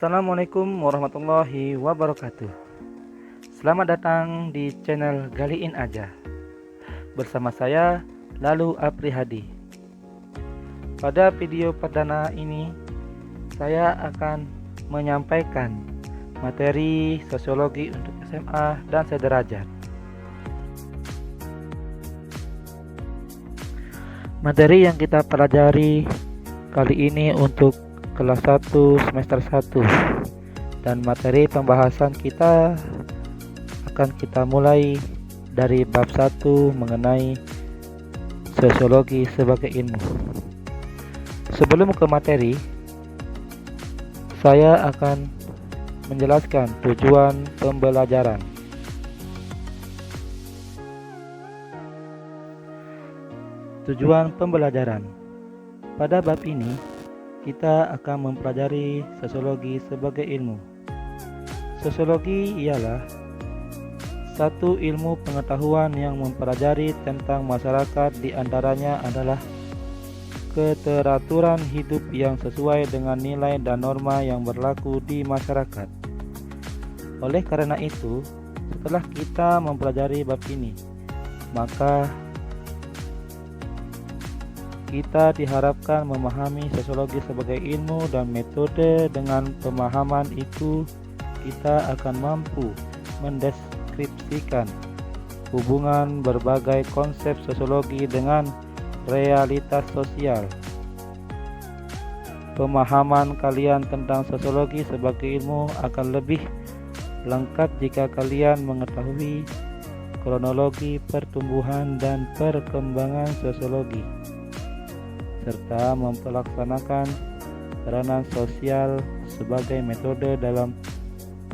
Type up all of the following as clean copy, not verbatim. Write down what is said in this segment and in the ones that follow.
Assalamualaikum warahmatullahi wabarakatuh. Selamat datang di channel Galiin Aja. Bersama saya Lalu Aprihadi. Pada video perdana ini saya akan menyampaikan materi sosiologi untuk SMA dan sederajat. Materi yang kita pelajari kali ini untuk kelas 1 semester 1, dan materi pembahasan kita akan kita mulai dari bab 1 mengenai sosiologi sebagai ilmu. Sebelum ke materi, saya akan menjelaskan tujuan pembelajaran. Tujuan pembelajaran. Pada bab ini kita akan mempelajari sosiologi sebagai ilmu. Sosiologi ialah satu ilmu pengetahuan yang mempelajari tentang masyarakat, di antaranya adalah keteraturan hidup yang sesuai dengan nilai dan norma yang berlaku di masyarakat. Oleh karena itu, setelah kita mempelajari bab ini, maka kita diharapkan memahami sosiologi sebagai ilmu dan metode. Dengan pemahaman itu, kita akan mampu mendeskripsikan hubungan berbagai konsep sosiologi dengan realitas sosial. Pemahaman kalian tentang sosiologi sebagai ilmu akan lebih lengkap jika kalian mengetahui kronologi pertumbuhan dan perkembangan sosiologi, serta mempelaksanakan peranan sosial sebagai metode dalam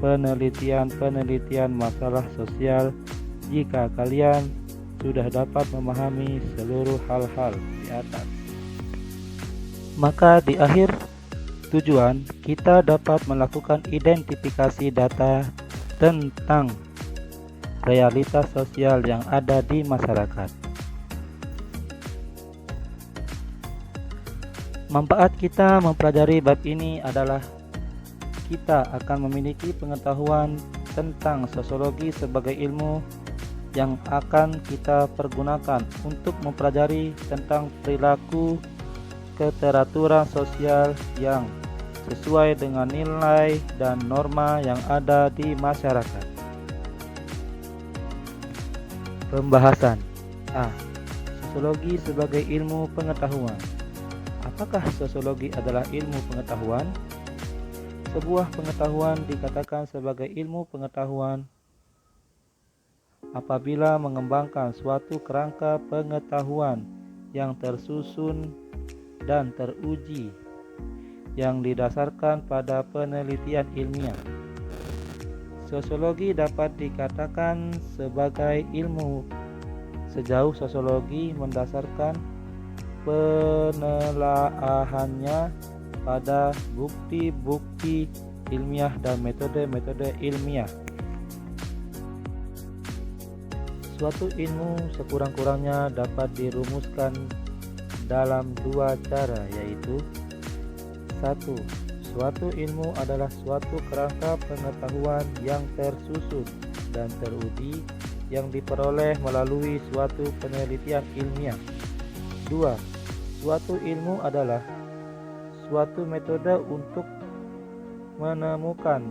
penelitian masalah sosial. Jika kalian sudah dapat memahami seluruh hal-hal di atas, maka di akhir tujuan kita dapat melakukan identifikasi data tentang realitas sosial yang ada di masyarakat. Manfaat kita mempelajari bab ini adalah kita akan memiliki pengetahuan tentang sosiologi sebagai ilmu yang akan kita pergunakan untuk mempelajari tentang perilaku keteraturan sosial yang sesuai dengan nilai dan norma yang ada di masyarakat. Pembahasan A. Sosiologi sebagai ilmu pengetahuan. Apakah sosiologi adalah ilmu pengetahuan? Sebuah pengetahuan dikatakan sebagai ilmu pengetahuan apabila mengembangkan suatu kerangka pengetahuan yang tersusun dan teruji, yang didasarkan pada penelitian ilmiah. Sosiologi dapat dikatakan sebagai ilmu sejauh sosiologi mendasarkan penelaahannya pada bukti-bukti ilmiah dan metode-metode ilmiah. Suatu ilmu sekurang-kurangnya dapat dirumuskan dalam dua cara, yaitu: 1. Suatu ilmu adalah suatu kerangka pengetahuan yang tersusun dan teruji yang diperoleh melalui suatu penelitian ilmiah. 2. Suatu ilmu adalah suatu metode untuk menemukan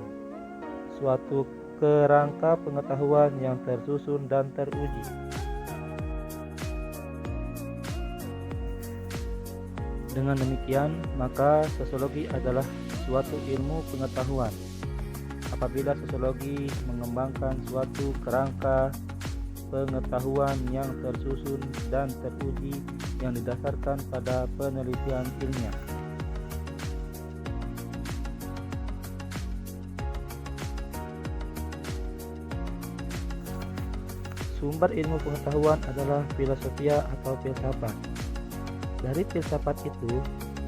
suatu kerangka pengetahuan yang tersusun dan teruji. Dengan demikian, maka sosiologi adalah suatu ilmu pengetahuan apabila sosiologi mengembangkan suatu kerangka pengetahuan yang tersusun dan teruji yang didasarkan pada penelitian ilmiah. Sumber ilmu pengetahuan adalah filosofia atau filsafat. Dari filsafat itu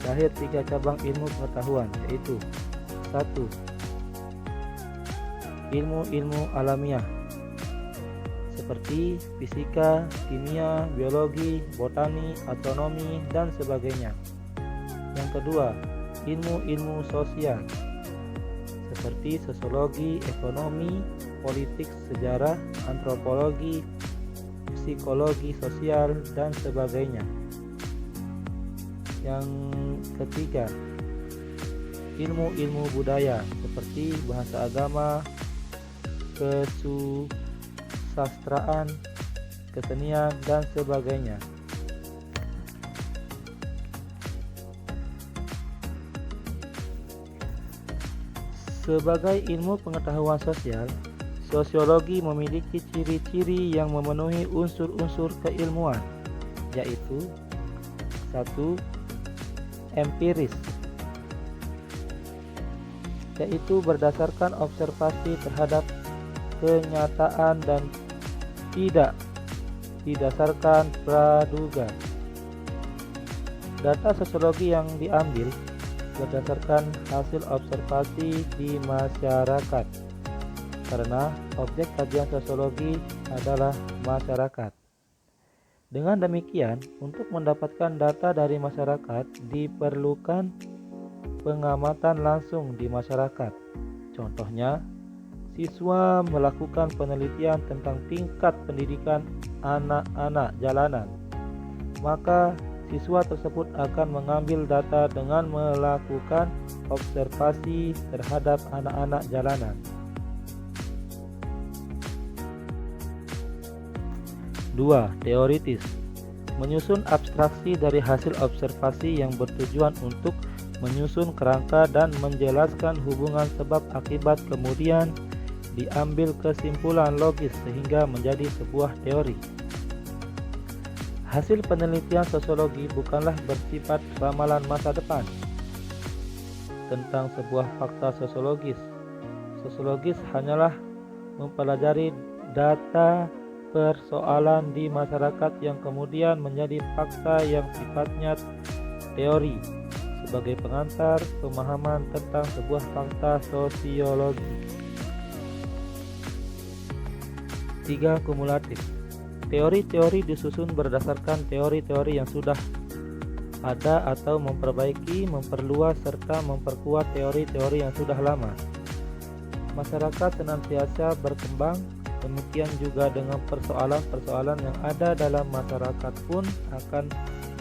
lahir 3 cabang ilmu pengetahuan, yaitu: 1. Ilmu-ilmu alamiah seperti fisika, kimia, biologi, botani, astronomi, dan sebagainya. Yang kedua, ilmu-ilmu sosial seperti sosiologi, ekonomi, politik, sejarah, antropologi, psikologi sosial, dan sebagainya. Yang ketiga, ilmu-ilmu budaya seperti bahasa agama, kesusastraan, kesenian, dan sebagainya. Sebagai ilmu pengetahuan sosial, sosiologi memiliki ciri-ciri yang memenuhi unsur-unsur keilmuan, yaitu 1. Empiris, yaitu berdasarkan observasi terhadap kenyataan dan tidak didasarkan praduga. Data sosiologi yang diambil berdasarkan hasil observasi di masyarakat, karena objek kajian sosiologi adalah masyarakat. Dengan demikian, untuk mendapatkan data dari masyarakat diperlukan pengamatan langsung di masyarakat. Contohnya, siswa melakukan penelitian tentang tingkat pendidikan anak-anak jalanan, maka siswa tersebut akan mengambil data dengan melakukan observasi terhadap anak-anak jalanan. 2. Teoritis, menyusun abstraksi dari hasil observasi yang bertujuan untuk menyusun kerangka dan menjelaskan hubungan sebab akibat, kemudian diambil kesimpulan logis sehingga menjadi sebuah teori. Hasil penelitian sosiologi bukanlah bersifat ramalan masa depan tentang sebuah fakta sosiologis. Sosiologis hanyalah mempelajari data persoalan di masyarakat yang kemudian menjadi fakta yang sifatnya teori sebagai pengantar pemahaman tentang sebuah fakta sosiologi. 3. Kumulatif, teori-teori disusun berdasarkan teori-teori yang sudah ada atau memperbaiki, memperluas, serta memperkuat teori-teori yang sudah lama. Masyarakat senantiasa berkembang, demikian juga dengan persoalan-persoalan yang ada dalam masyarakat pun akan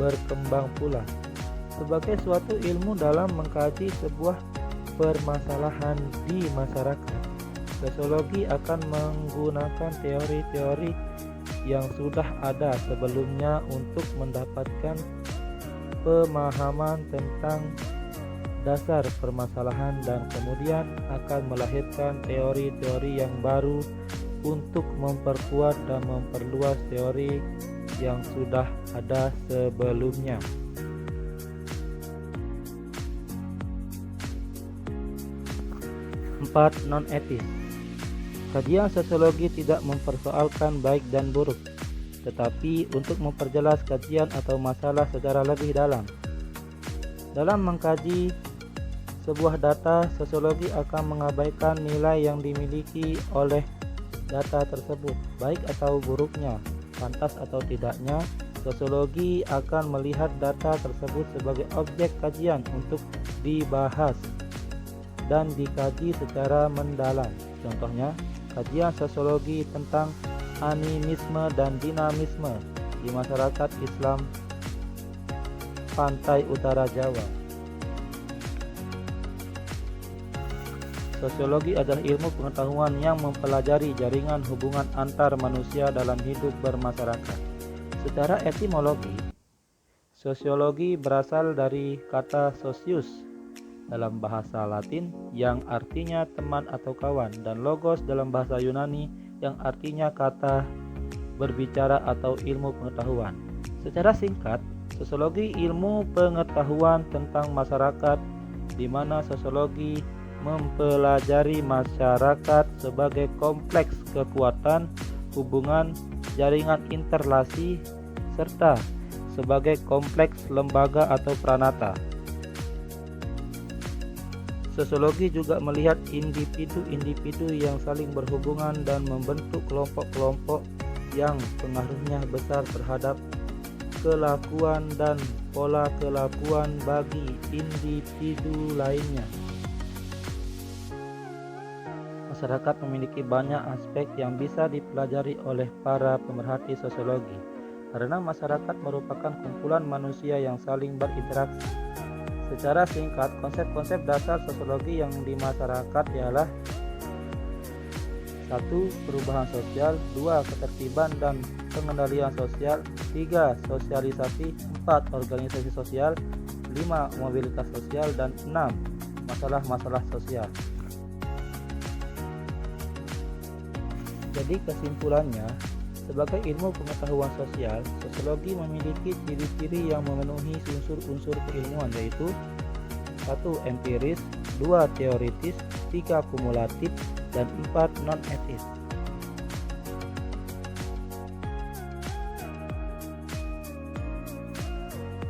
berkembang pula. Sebagai suatu ilmu dalam mengkaji sebuah permasalahan di masyarakat, sosiologi akan menggunakan teori-teori yang sudah ada sebelumnya untuk mendapatkan pemahaman tentang dasar permasalahan dan kemudian akan melahirkan teori-teori yang baru untuk memperkuat dan memperluas teori yang sudah ada sebelumnya. 4. Non-etis, kajian sosiologi tidak mempersoalkan baik dan buruk, tetapi untuk memperjelas kajian atau masalah secara lebih dalam. Dalam mengkaji sebuah data, sosiologi akan mengabaikan nilai yang dimiliki oleh data tersebut, baik atau buruknya, pantas atau tidaknya. Sosiologi akan melihat data tersebut sebagai objek kajian untuk dibahas dan dikaji secara mendalam. Contohnya, kajian sosiologi tentang animisme dan dinamisme di masyarakat Islam pantai utara Jawa. Sosiologi adalah ilmu pengetahuan yang mempelajari jaringan hubungan antar manusia dalam hidup bermasyarakat. Secara etimologi, sosiologi berasal dari kata socius dalam bahasa Latin yang artinya teman atau kawan, dan logos dalam bahasa Yunani yang artinya kata, berbicara atau ilmu pengetahuan. Secara singkat, sosiologi ilmu pengetahuan tentang masyarakat, di mana sosiologi mempelajari masyarakat sebagai kompleks kekuatan, hubungan, jaringan interrelasi, serta sebagai kompleks lembaga atau pranata. Sosiologi juga melihat individu-individu yang saling berhubungan dan membentuk kelompok-kelompok yang pengaruhnya besar terhadap kelakuan dan pola kelakuan bagi individu lainnya. Masyarakat memiliki banyak aspek yang bisa dipelajari oleh para pemerhati sosiologi, karena masyarakat merupakan kumpulan manusia yang saling berinteraksi. Secara singkat, konsep-konsep dasar sosiologi yang di masyarakat ialah 1. Perubahan sosial, 2. Ketertiban dan pengendalian sosial, 3. Sosialisasi, 4. Organisasi sosial, 5. Mobilitas sosial, dan 6. Masalah-masalah sosial. Jadi kesimpulannya, sebagai ilmu pengetahuan sosial, sosiologi memiliki ciri-ciri yang memenuhi unsur-unsur keilmuan, yaitu 1. Empiris, 2. Teoritis, 3. Kumulatif, dan 4. non-etis.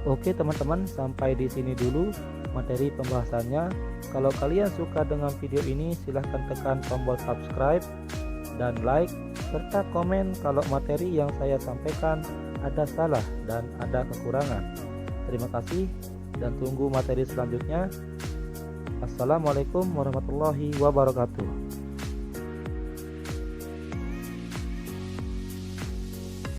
Oke teman-teman, sampai di sini dulu materi pembahasannya. Kalau kalian suka dengan video ini, silahkan tekan tombol subscribe dan like, serta komen kalau materi yang saya sampaikan ada salah dan ada kekurangan. Terima kasih dan tunggu materi selanjutnya. Assalamualaikum warahmatullahi wabarakatuh.